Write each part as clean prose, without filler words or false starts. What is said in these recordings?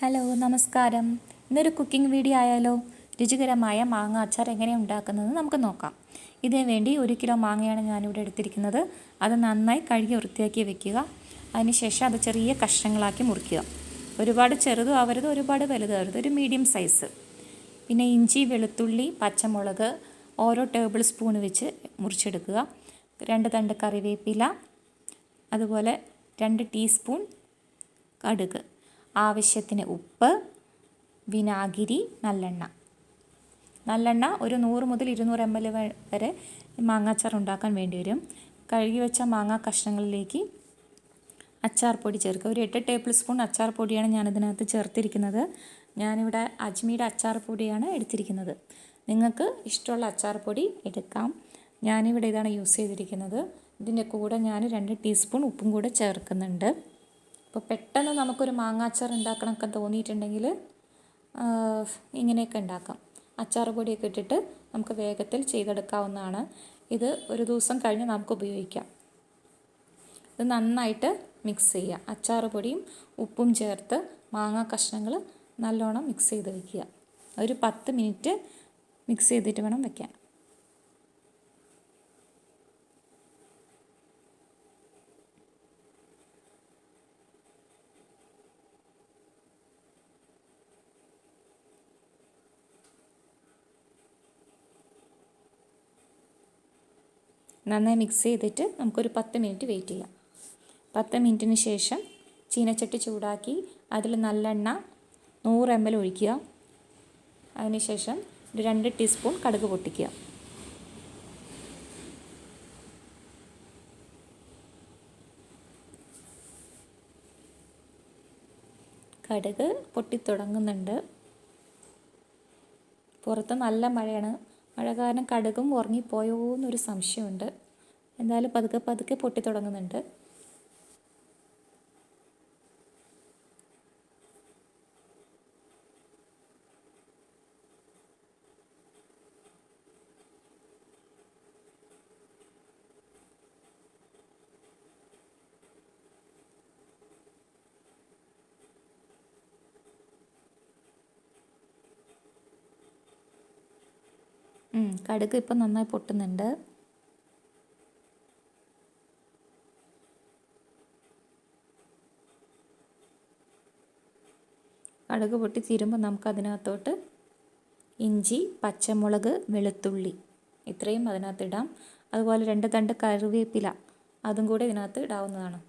Hello നമസ്കാരം. ഇന്നൊരു cooking video ആയാലോ? രുചികരമായ മാങ്ങ അച്ചാർ എങ്ങനെയാണ് ഉണ്ടാക്കുന്നത് നമുക്ക് നോക്കാം. ഇതിനു വേണ്ടി 1 കിലോ മാങ്ങയാണ് ഞാനിവിടെ എടുത്തിരിക്കുന്നത്. അത് നന്നായി കഴുകി വൃത്തിയാക്കി വെക്കുക. അതിനുശേഷം അത് ചെറിയ കഷ്ണങ്ങളാക്കി മുറിക്കുക. ഒരുപാട് ചെറുതും ആവരുത്, ഒരുപാട് വലുതാവരുത്, ഒരു മീഡിയം സൈസ്. പിന്നെ ഇഞ്ചി, വെളുത്തുള്ളി, പച്ചമുളക് ഓരോ ടേബിൾ സ്പൂൺ വെച്ച് മുറിച്ചെടുക്കുക. 2 തണ്ട് കറിവേപ്പില, അതുപോലെ 2 ടീസ്പൂൺ കടുക്, ആവശ്യത്തിന് ഉപ്പ്, വിനാഗിരി, നല്ലെണ്ണ ഒരു 100 മുതൽ 200 ml വരെ മാങ്ങാച്ചാർ ഉണ്ടാക്കാൻ വേണ്ടി വരും. കഴുകി വെച്ച മാങ്ങാ കഷ്ണങ്ങളിലേക്ക് അച്ചാർ പൊടി ചേർക്കുക. ഒരു 8 ടേബിൾ സ്പൂൺ അച്ചാർ പൊടിയാണ് ഞാനിതിനകത്ത് ചേർത്തിരിക്കുന്നത്. ഞാനിവിടെ അജ്മിയുടെ അച്ചാർ പൊടിയാണ് എടുത്തിരിക്കുന്നത്. നിങ്ങൾക്ക് ഇഷ്ടമുള്ള അച്ചാർ പൊടി എടുക്കാം. ഞാനിവിടെ ഇതാണ് യൂസ് ചെയ്തിരിക്കുന്നത്. ഇതിൻ്റെ കൂടെ ഞാൻ 2 ടീസ്പൂൺ ഉപ്പും കൂടെ ചേർക്കുന്നുണ്ട്. അപ്പോൾ പെട്ടെന്ന് നമുക്കൊരു മാങ്ങാച്ചാർ ഉണ്ടാക്കണമൊക്കെ തോന്നിയിട്ടുണ്ടെങ്കിൽ ഇങ്ങനെയൊക്കെ ഉണ്ടാക്കാം. അച്ചാർ പൊടിയൊക്കെ ഇട്ടിട്ട് നമുക്ക് വേഗത്തിൽ ചെയ്തെടുക്കാവുന്നതാണ്. ഇത് ഒരു ദിവസം കഴിഞ്ഞ് നമുക്ക് ഉപയോഗിക്കാം. ഇത് നന്നായിട്ട് മിക്സ് ചെയ്യുക. അച്ചാർ പൊടിയും ഉപ്പും ചേർത്ത് മാങ്ങാ കഷ്ണങ്ങൾ നല്ലോണം മിക്സ് ചെയ്ത് വയ്ക്കുക. ഒരു 10 മിനിറ്റ് മിക്സ് ചെയ്തിട്ട് വേണം വയ്ക്കാൻ. നന്നായി മിക്സ് ചെയ്തിട്ട് നമുക്കൊരു 10 മിനിറ്റ് വെയിറ്റ് ചെയ്യാം. 10 മിനിറ്റിന് ശേഷം ചീനച്ചട്ടി ചൂടാക്കി അതിൽ നല്ലെണ്ണ 100 ml ഒഴിക്കുക. അതിനുശേഷം 2 ടീസ്പൂൺ കടുക് പൊട്ടിക്കുക. കടുക് പൊട്ടിത്തുടങ്ങുന്നുണ്ട്. പുറത്ത് നല്ല മഴയാണ്. മഴ കാരണം കടുകും ഉറങ്ങിപ്പോയോ എന്നൊരു സംശയമുണ്ട്. എന്തായാലും പതുക്കെ പൊട്ടി തുടങ്ങുന്നുണ്ട്. കടുക് ഇപ്പം നന്നായി പൊട്ടുന്നുണ്ട്. കടുക് പൊട്ടി തീരുമ്പോൾ നമുക്ക് അതിനകത്തോട്ട് ഇഞ്ചി, പച്ചമുളക്, വെളുത്തുള്ളി ഇത്രയും അതിനകത്ത് ഇടാം. അതുപോലെ 2 തണ്ട് കറിവേപ്പില അതും കൂടെ ഇതിനകത്ത് ഇടാവുന്നതാണ്.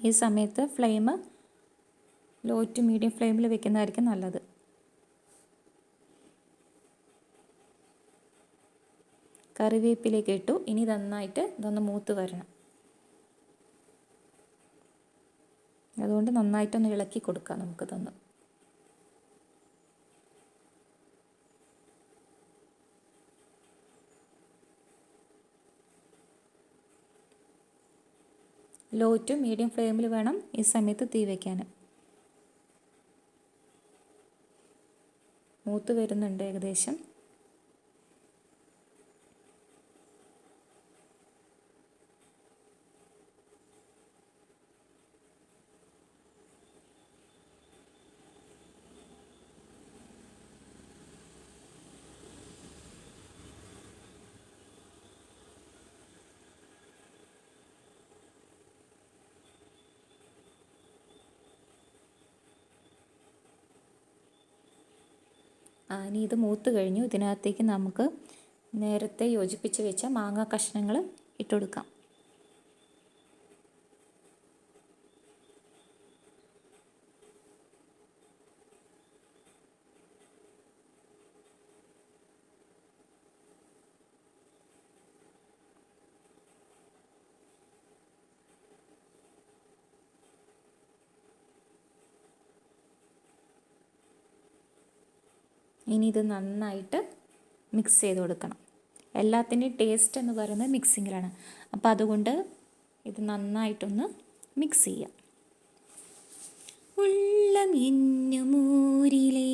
ഈ സമയത്ത് ഫ്ലെയിം ലോ ടു മീഡിയം ഫ്ലെയിമിൽ വെക്കുന്നതായിരിക്കും നല്ലത്. കറിവേപ്പിലേക്ക് ഇട്ടു. ഇനി നന്നായിട്ട് ഇതൊന്ന് മൂത്ത് വരണം. അതുകൊണ്ട് നന്നായിട്ടൊന്ന് ഇളക്കി കൊടുക്കാം നമുക്കിതൊന്ന്. ലോ ടു മീഡിയം ഫ്ലെയിമിൽ വേണം ഈ സമയത്ത് തീ വയ്ക്കാൻ. മൂത്ത് വരുന്നുണ്ട് ഏകദേശം. ഇനി ഇത് മൂത്ത് കഴിഞ്ഞു. ഇതിനകത്തേക്ക് നമുക്ക് നേരത്തെ യോജിപ്പിച്ച് വെച്ച മാങ്ങാ കഷ്ണങ്ങൾ ഇട്ടുകൊടുക്കാം. ഇനി ഇത് നന്നായിട്ട് മിക്സ് ചെയ്ത് കൊടുക്കണം. എല്ലാത്തിൻ്റെയും ടേസ്റ്റ് എന്ന് പറയുന്നത് മിക്സിങ്ങിലാണ്. അപ്പോൾ അതുകൊണ്ട് ഇത് നന്നായിട്ടൊന്ന് മിക്സ് ചെയ്യാം. ഉള്ളം എന്നൂരിലെ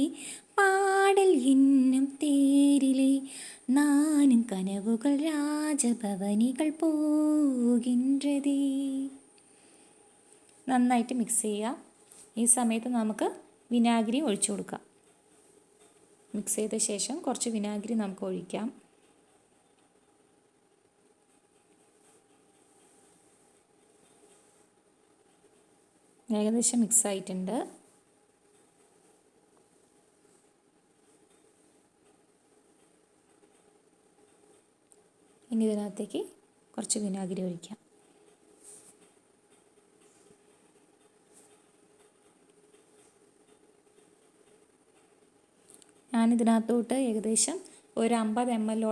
പാടൽ എന്നും തേരിലെ നാനും കനവുകൾ രാജഭവനികൾ പോകിன்றதே. നന്നായിട്ട് മിക്സ് ചെയ്യുക. ഈ സമയത്ത് നമുക്ക് വിനാഗിരി ഒഴിച്ചു കൊടുക്കാം. മിക്സ് ചെയ്ത ശേഷം കുറച്ച് വിനാഗിരി നമുക്ക് ഒഴിക്കാം. ഏകദേശം മിക്സ് ആയിട്ടുണ്ട്. ഇനി ഇതിനകത്തേക്ക് കുറച്ച് വിനാഗിരി ഒഴിക്കാം. ഞാനിതിനകത്തോട്ട് ഏകദേശം ഒരു 50 ml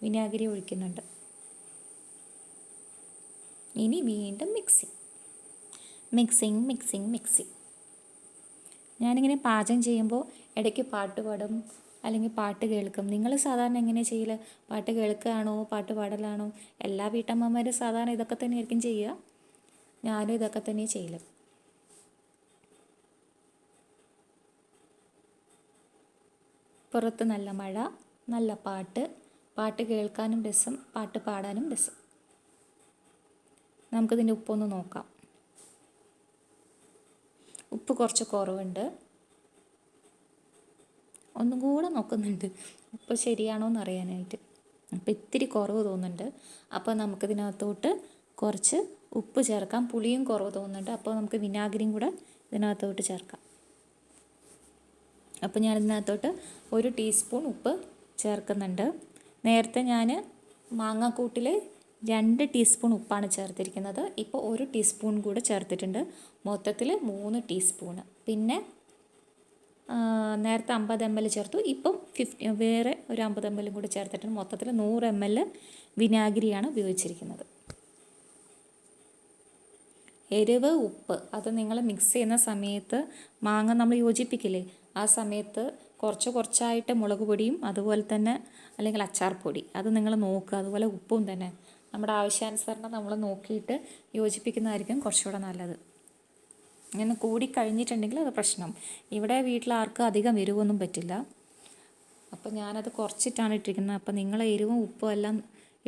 വിനാഗിരി ഒഴിക്കുന്നുണ്ട്. ഇനി വീണ്ടും മിക്സിങ്. ഞാനിങ്ങനെ പാചകം ചെയ്യുമ്പോൾ ഇടയ്ക്ക് പാട്ട് പാടും, അല്ലെങ്കിൽ പാട്ട് കേൾക്കും. നിങ്ങൾ സാധാരണ എങ്ങനെ ചെയ്യൽ? പാട്ട് കേൾക്കുകയാണോ, പാട്ട് പാടലാണോ? എല്ലാ വീട്ടമ്മമാരും സാധാരണ ഇതൊക്കെ തന്നെയായിരിക്കും ചെയ്യുക. ഞാനും ഇതൊക്കെ തന്നെ ചെയ്യൽ. പുറത്ത് നല്ല മഴ, നല്ല പാട്ട് കേൾക്കാനും രസം, പാട്ട് പാടാനും രസം. നമുക്കിതിൻ്റെ ഉപ്പൊന്ന് നോക്കാം. ഉപ്പ് കുറച്ച് കുറവുണ്ട്. ഒന്നും കൂടെ നോക്കുന്നുണ്ട് ഉപ്പ് ശരിയാണോ എന്ന് അറിയാനായിട്ട്. അപ്പോൾ ഇത്തിരി കുറവ് തോന്നുന്നുണ്ട്. അപ്പോൾ നമുക്കിതിനകത്തോട്ട് കുറച്ച് ഉപ്പ് ചേർക്കാം. പുളിയും കുറവ് തോന്നുന്നുണ്ട്. അപ്പോൾ നമുക്ക് വിനാഗിരിയും കൂടെ ഇതിനകത്തോട്ട് ചേർക്കാം. അപ്പോൾ ഞാൻ ഇതിനകത്തോട്ട് 1 ടീസ്പൂൺ ഉപ്പ് ചേർക്കുന്നുണ്ട്. നേരത്തെ ഞാൻ മാങ്ങാക്കൂട്ടിൽ 2 ടീസ്പൂൺ ഉപ്പാണ് ചേർത്തിരിക്കുന്നത്. ഇപ്പോൾ 1 ടീസ്പൂൺ കൂടെ ചേർത്തിട്ടുണ്ട്. മൊത്തത്തിൽ 3 ടീസ്പൂൺ. പിന്നെ നേരത്തെ 50 ml ചേർത്തു. ഇപ്പം വേറെ ഒരു 50 ml കൂടി ചേർത്തിട്ടുണ്ട്. മൊത്തത്തിൽ 100 ml വിനാഗിരിയാണ് ഉപയോഗിച്ചിരിക്കുന്നത്. എരിവ്, ഉപ്പ് അത് നിങ്ങൾ മിക്സ് ചെയ്യുന്ന സമയത്ത് മാങ്ങ നമ്മൾ യോജിപ്പിക്കില്ലേ, ആ സമയത്ത് കുറച്ചായിട്ട് മുളക് പൊടിയും അതുപോലെ തന്നെ അല്ലെങ്കിൽ അച്ചാർ പൊടി അത് നിങ്ങൾ നോക്കുക. അതുപോലെ ഉപ്പും തന്നെ നമ്മുടെ ആവശ്യാനുസരണം നമ്മൾ നോക്കിയിട്ട് യോജിപ്പിക്കുന്നതായിരിക്കും കുറച്ചുകൂടെ നല്ലത്. ഇങ്ങനെ കൂടിക്കഴിഞ്ഞിട്ടുണ്ടെങ്കിൽ അത് പ്രശ്നം. ഇവിടെ വീട്ടിലാർക്കും അധികം എരിവൊന്നും പറ്റില്ല. അപ്പോൾ ഞാനത് കുറച്ചിട്ടാണ് ഇട്ടിരിക്കുന്നത്. അപ്പോൾ നിങ്ങൾ എരിവും ഉപ്പും എല്ലാം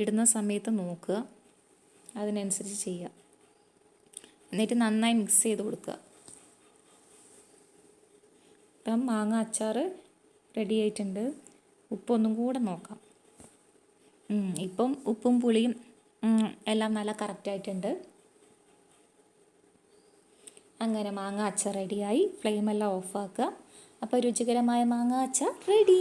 ഇടുന്ന സമയത്ത് നോക്കുക, അതിനനുസരിച്ച് ചെയ്യുക. എന്നിട്ട് നന്നായി മിക്സ് ചെയ്ത് കൊടുക്കുക. ഇപ്പം മാങ്ങ അച്ചാർ റെഡി ആയിട്ടുണ്ട്. ഉപ്പൊന്നും കൂടെ നോക്കാം. ഇപ്പം ഉപ്പും പുളിയും എല്ലാം നല്ല കറക്റ്റായിട്ടുണ്ട്. അങ്ങനെ മാങ്ങ അച്ചാർ റെഡിയായി. ഫ്ലെയിമെല്ലാം ഓഫാക്കുക. അപ്പോൾ രുചികരമായ മാങ്ങ അച്ചാർ റെഡി.